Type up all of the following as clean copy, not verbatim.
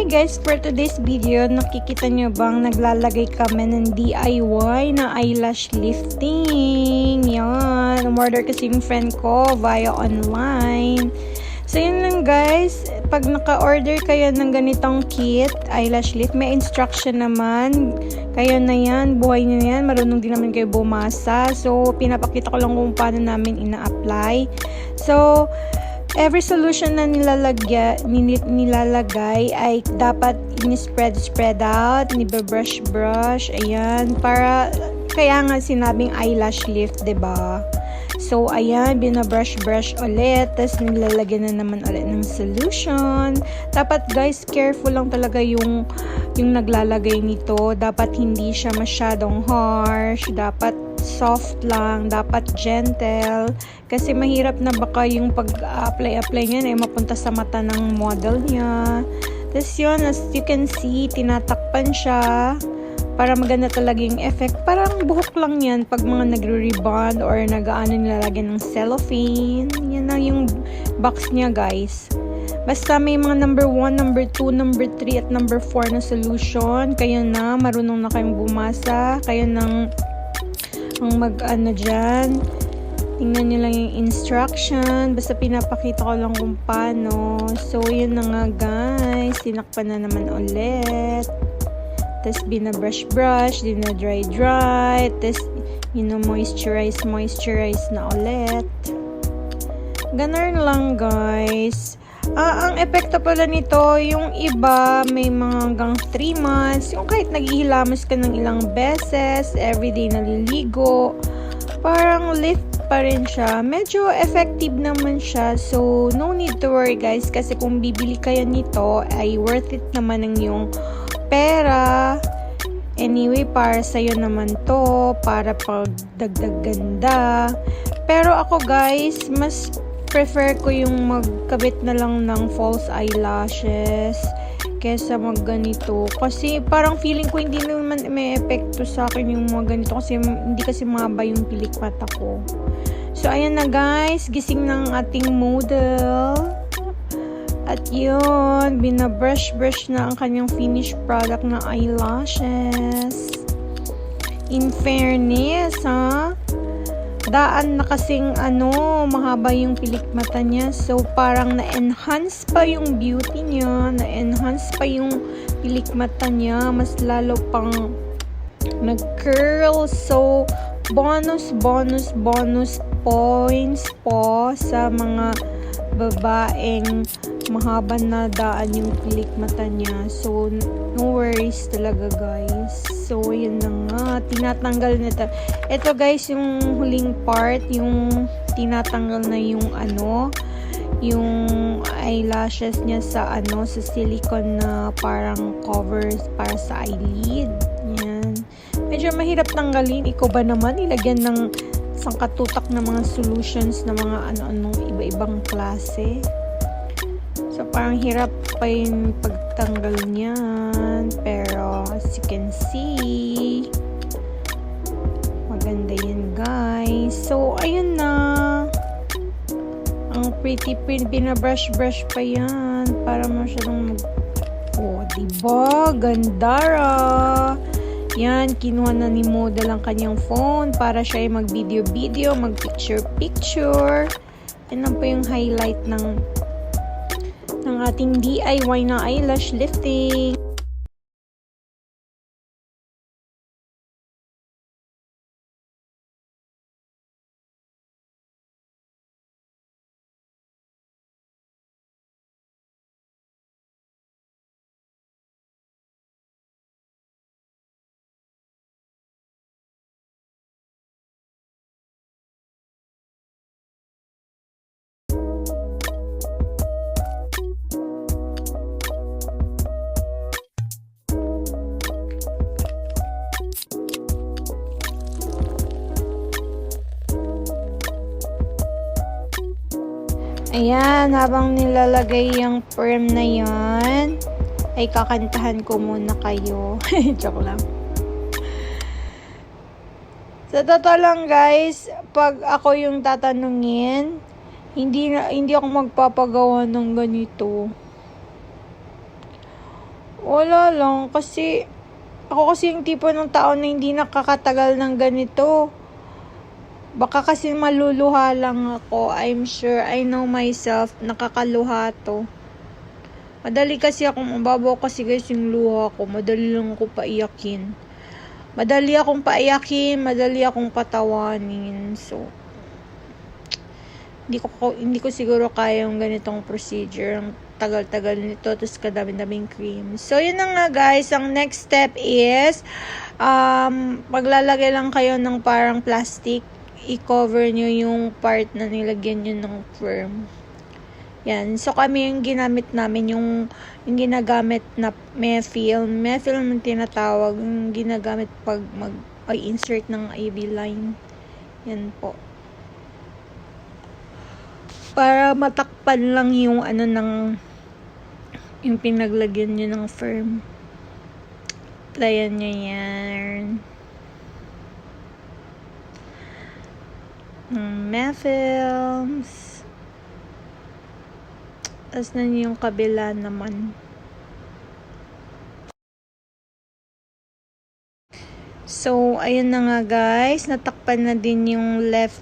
guys, for today's video, nakikita nyo bang naglalagay kami ng DIY na eyelash lifting. Yan, umorder kasi yung friend ko via online. So yun lang guys, pag naka-order kayo ng ganitong kit, eyelash lift, may instruction naman. Kayo na yan, buhay nyo yan, marunong din naman kayo bumasa. So pinapakita ko lang kung paano namin ina-apply. So every solution na nilalagay ay dapat ini-spread out, ni-brush, ayan, para, kaya nga sinabing eyelash lift, diba? So, ayan, binabrush ulit, tapos nilalagyan na naman ulit ng solution. Dapat guys, careful lang talaga yung naglalagay nito. Dapat hindi siya masyadong harsh, dapat soft lang, dapat gentle. Kasi mahirap na baka yung pag-apply niya ay mapunta sa mata ng model niya. Tapos yun, as you can see, tinatakpan siya para maganda talaga yung effect. Parang buhok lang yan pag mga nagre-rebond or nag-ano nilalagyan ng cellophane. Yan na yung box niya guys. Basta may mga number 1, number 2, number 3 at number 4 na solution. Kayo na, marunong na kayong bumasa. Kayo nang mag-ano dyan. Tingnan nyo lang yung instruction. Basta pinapakita ko lang kung paano. So, yun na nga guys. Tinakpan na naman ulit. Tapos, binabrush, dina-dry. Tapos, moisturize na ulit. Ganun lang guys. Ang epekto pala nito, yung iba may mga hanggang 3 months. Yung kahit naghihilamos ka ng ilang beses, everyday naliligo, parang lift pa rin siya. Medyo effective naman siya. So, no need to worry guys. Kasi kung bibili kayo nito, ay worth it naman ang yung pera. Anyway, para sa'yo naman to. Para pagdagdag ganda. Pero ako guys, mas prefer ko yung magkabit na lang ng false eyelashes kesa magganito. Kasi parang feeling ko hindi naman may epekto sa akin yung mga ganito. Kasi hindi kasi mahaba yung pilik mata ko. So, ayan na guys. Gising ng ating model. At yun, binabrush na ang kanyang finished product na eyelashes. In fairness, ha? Daan na kasing mahaba yung pilik mata niya. So, parang na-enhance pa yung beauty niya. Na-enhance pa yung pilik mata niya. Mas lalo pang nag-curl. So, bonus points po sa mga babaeng mahaba na daan yung pilik mata niya. So, no worries talaga guys. So, yun na nga. Tinatanggal na ito. Ito guys, yung huling part, yung tinatanggal na yung yung eyelashes niya sa sa silicone na parang covers para sa eyelid. Yan. Medyo mahirap tanggalin. Ikaw ba naman ilagyan ng sangkatutak na mga solutions na mga ano-anong iba-ibang klase. So, parang hirap pa yung pagtanggal niyan. Pero, as you can see, maganda yan, guys. So, ayun na. Ang pretty, binabrush pa yan. Para masyadong diba? Gandara. Yan, kinuha na ni model ang kanyang phone para siya ay mag-video, mag-picture. Yan lang po yung highlight ng ating DIY na eyelash lifting. Ayan, habang nilalagay yung perm na yan, ay kakantahan ko muna kayo. Joke lang. Sa totoo lang guys, pag ako yung tatanungin, hindi ako magpapagawa ng ganito. Wala lang, kasi ako kasi yung tipo ng tao na hindi nakakatagal ng ganito. Baka kasi maluluha lang ako. I'm sure, I know myself, nakakaluha to. Madali kasi akong mababaw kasi guys yung luha ko. Madali lang ako paiyakin. Madali akong paiyakin, madali akong patawanin. So, hindi ko siguro kaya yung ganitong procedure. Ang tagal-tagal nito, tapos kadami-daming cream. So, yun na nga guys. Ang next step is, maglalagay lang kayo ng parang plastic. I-cover nyo yung part na nilagyan nyo ng firm. Yan. So, kami yung ginamit namin, yung ginagamit na Mefilm. Mefilm yung tinatawag, yung ginagamit pag mag-insert ng IV line. Yan po. Para matakpan lang yung yung pinaglagyan nyo ng firm. Applyan nyo yan. Mefilms. Tapos na yung kabila naman. So, ayun na nga guys. Natakpan na din yung left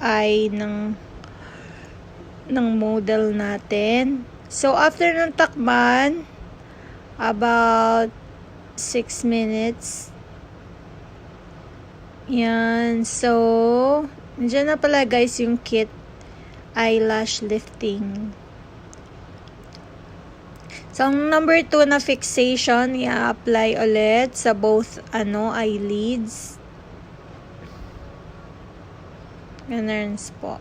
eye ng model natin. So, after ng takban, about 6 minutes. Yan. So, nandiyan na pala guys yung kit eyelash lifting. So, ang number 2 na fixation, i-apply ulit sa both eyelids. Ganun po.